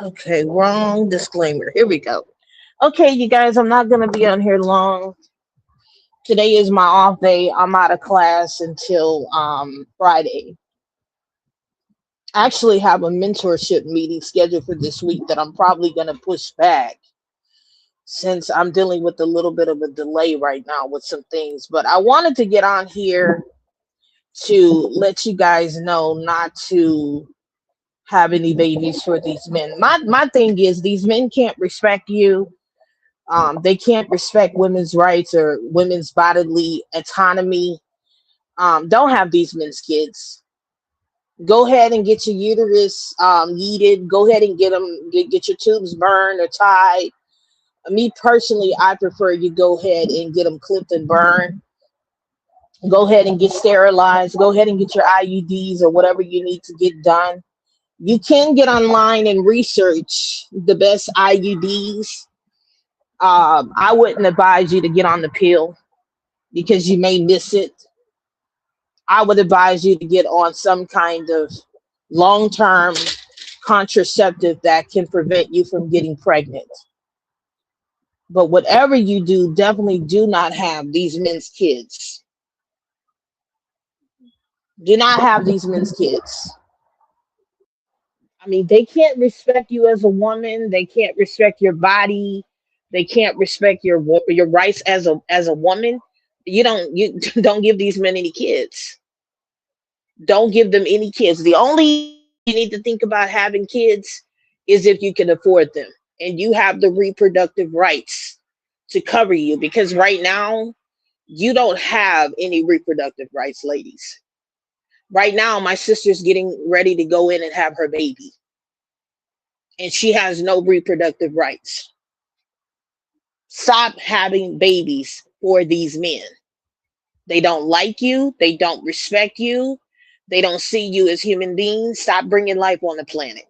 Okay, wrong disclaimer. Here we go. Okay, you guys, I'm not going to be on here long. Today is my off day. I'm out of class until Friday. I actually have a mentorship meeting scheduled for this week that I'm probably going to push back since I'm dealing with a little bit of a delay right now with some things. But I wanted to get on here to let you guys know not to have any babies for these men. My thing is these men can't respect you. They can't respect women's rights or women's bodily autonomy. Don't have these men's kids. Go ahead and get your uterus yeeted. Go ahead and get your tubes burned or tied. Me personally, I prefer you go ahead and get them clipped and burned. Go ahead and get sterilized. Go ahead and get your IUDs or whatever you need to get done. You can get online and research the best IUDs. I wouldn't advise you to get on the pill because you may miss it. I would advise you to get on some kind of long term contraceptive that can prevent you from getting pregnant. But whatever you do, definitely do not have these men's kids. Do not have these men's kids. I mean, they can't respect you as a woman. They can't respect your body. They can't respect your rights as a woman. You don't give these men any kids. Don't give them any kids. The only you need to think about having kids is if you can afford them and you have the reproductive rights to cover you. Because right now you don't have any reproductive rights, ladies. Right now, my sister's getting ready to go in and have her baby and she has no reproductive rights. Stop having babies for these men. They don't like you, they don't respect you, they don't see you as human beings. Stop bringing life on the planet.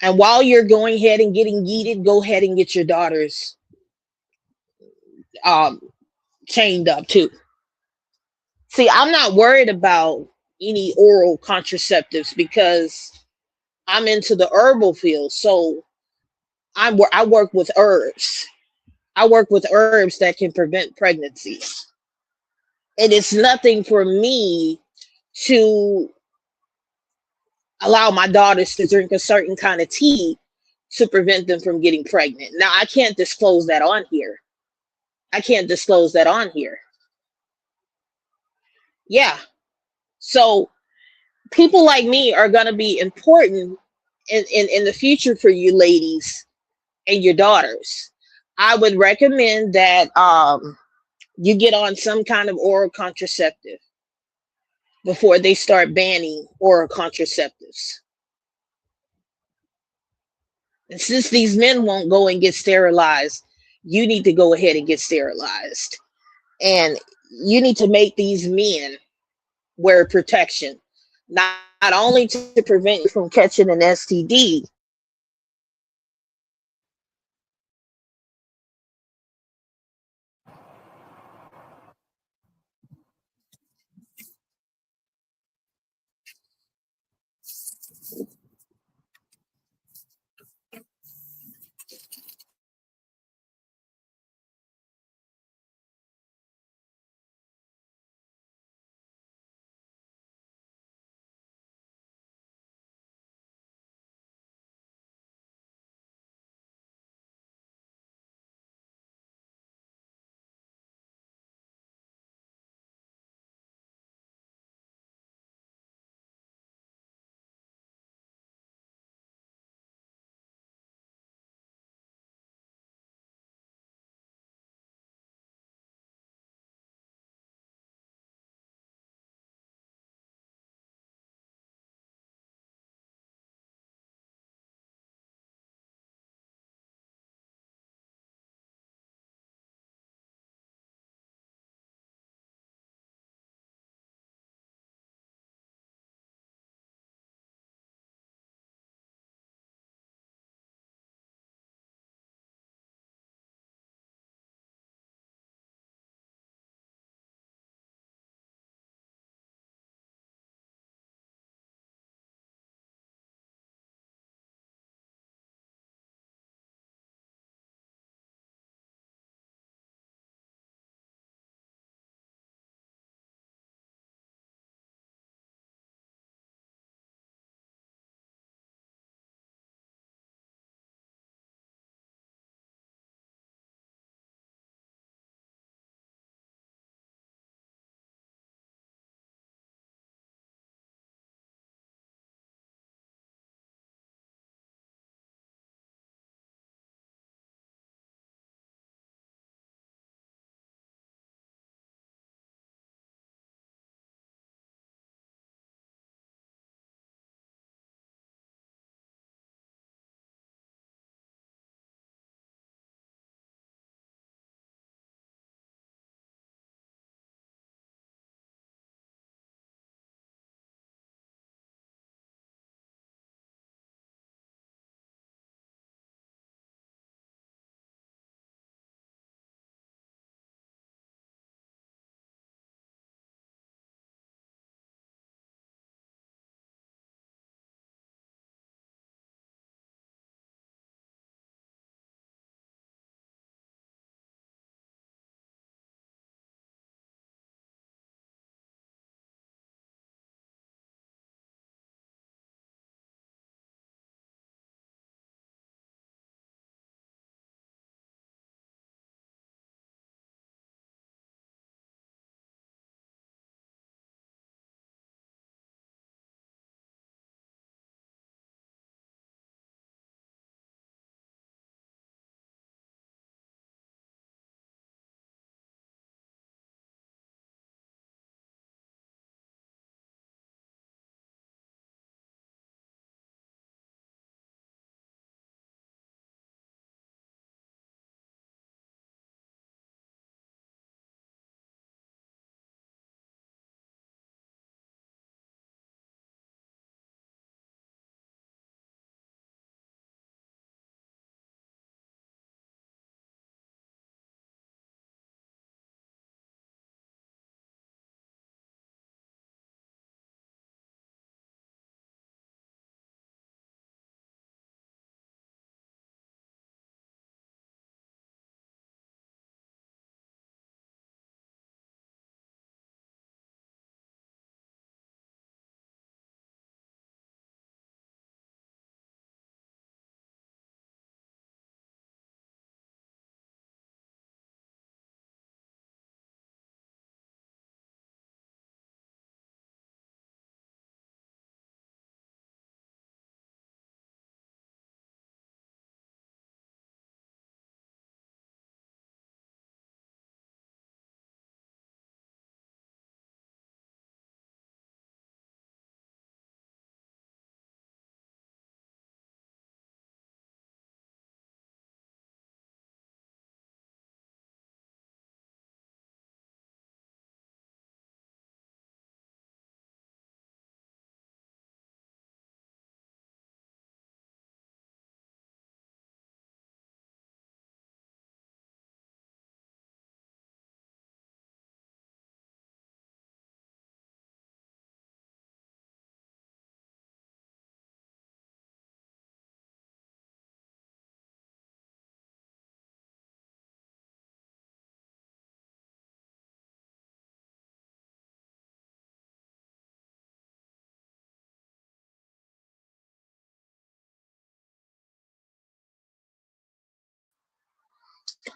And while you're going ahead and getting yeeted, go ahead and get your daughters um, chained up too. See, I'm not worried about any oral contraceptives because I'm into the herbal field. So I work with herbs. I work with herbs that can prevent pregnancies. And it's nothing for me to allow my daughters to drink a certain kind of tea to prevent them from getting pregnant. Now, I can't disclose that on here. I can't disclose that on here. Yeah. So people like me are going to be important in the future for you ladies and your daughters. I would recommend that you get on some kind of oral contraceptive before they start banning oral contraceptives. And since these men won't go and get sterilized, you need to go ahead and get sterilized. And you need to make these men wear protection, not only to prevent you from catching an STD,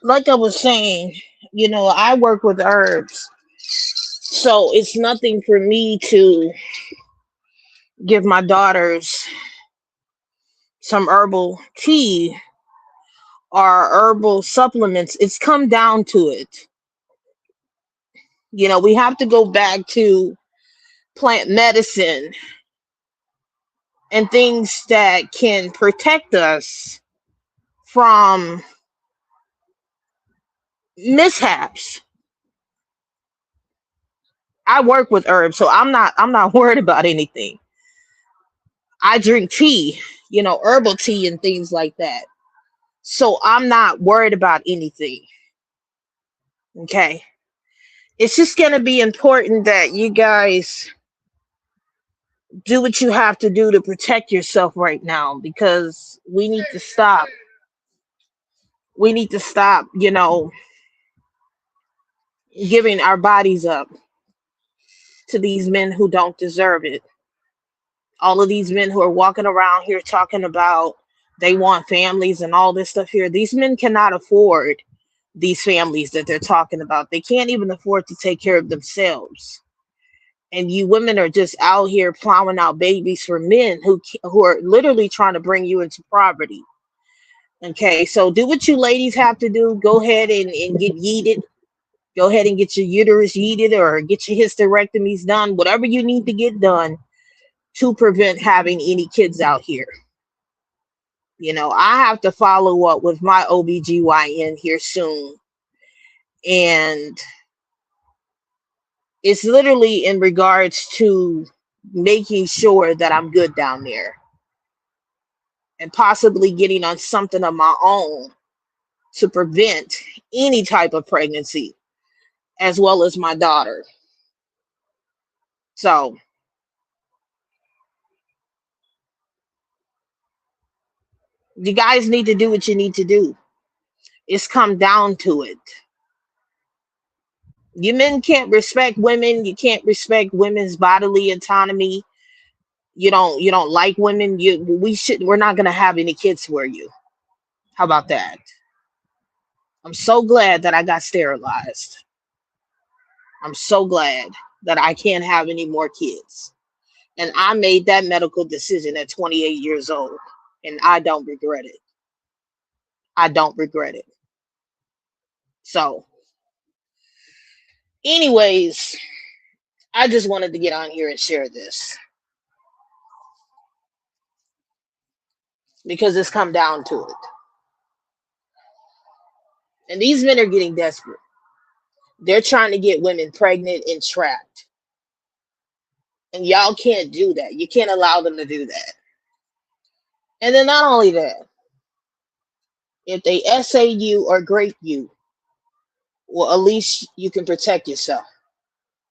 Like I was saying, I work with herbs. So it's nothing for me to give my daughters some herbal tea or herbal supplements. It's come down to it. We have to go back to plant medicine and things that can protect us from mishaps. I work with herbs, so I'm not worried about anything. I drink tea, herbal tea and things like that. So I'm not worried about anything. Okay. It's just going to be important that you guys do what you have to do to protect yourself right now, because we need to stop. We need to stop, giving our bodies up to these men who don't deserve it. All of these men who are walking around here talking about they want families and all this stuff here. These men cannot afford these families that they're talking about. They can't even afford to take care of themselves. And you women are just out here plowing out babies for men who are literally trying to bring you into poverty. Okay, so do what you ladies have to do. Go ahead and get yeeted. Go ahead and get your uterus yeeted or get your hysterectomies done, whatever you need to get done to prevent having any kids out here. I have to follow up with my OBGYN here soon. And it's literally in regards to making sure that I'm good down there and possibly getting on something of my own to prevent any type of pregnancy, as well as my daughter. So you guys need to do what you need to do. It's come down to it. You men can't respect women. You can't respect women's bodily autonomy. You don't like women. We're not gonna have any kids for you. How about that? I'm so glad that I got sterilized. I'm so glad that I can't have any more kids. And I made that medical decision at 28 years old. And I don't regret it. I don't regret it. So, anyways, I just wanted to get on here and share this because it's come down to it. And these men are getting desperate. They're trying to get women pregnant and trapped. And y'all can't do that. You can't allow them to do that. And then not only that, if they essay you or grape you, well, at least you can protect yourself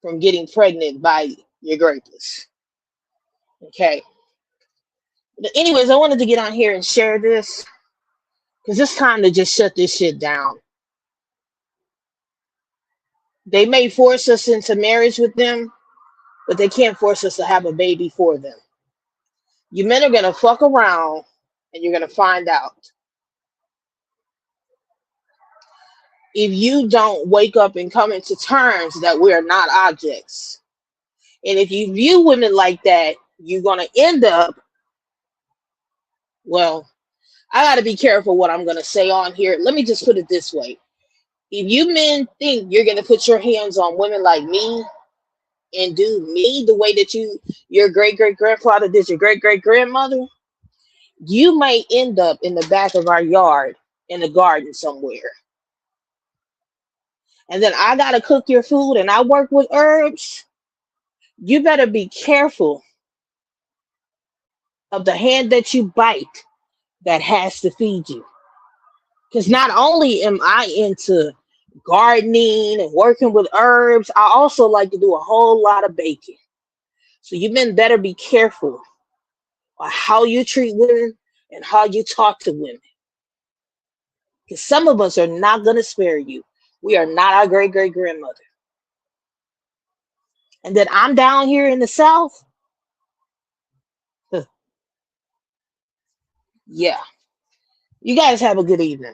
from getting pregnant by your grapers. Okay. But anyways, I wanted to get on here and share this because it's time to just shut this shit down. They may force us into marriage with them, but they can't force us to have a baby for them. You men are going to fuck around and you're going to find out. If you don't wake up and come into terms that we are not objects. And if you view women like that, you're going to end up, well, I got to be careful what I'm going to say on here. Let me just put it this way. If you men think you're going to put your hands on women like me and do me the way that your great-great-grandfather did your great-great-grandmother, you may end up in the back of our yard in the garden somewhere. And then I got to cook your food and I work with herbs. You better be careful of the hand that you bite that has to feed you. Because not only am I into gardening and working with herbs, I also like to do a whole lot of baking. So you men better be careful on how you treat women and how you talk to women. Because some of us are not going to spare you. We are not our great-great-grandmother. And then I'm down here in the South. Yeah. You guys have a good evening.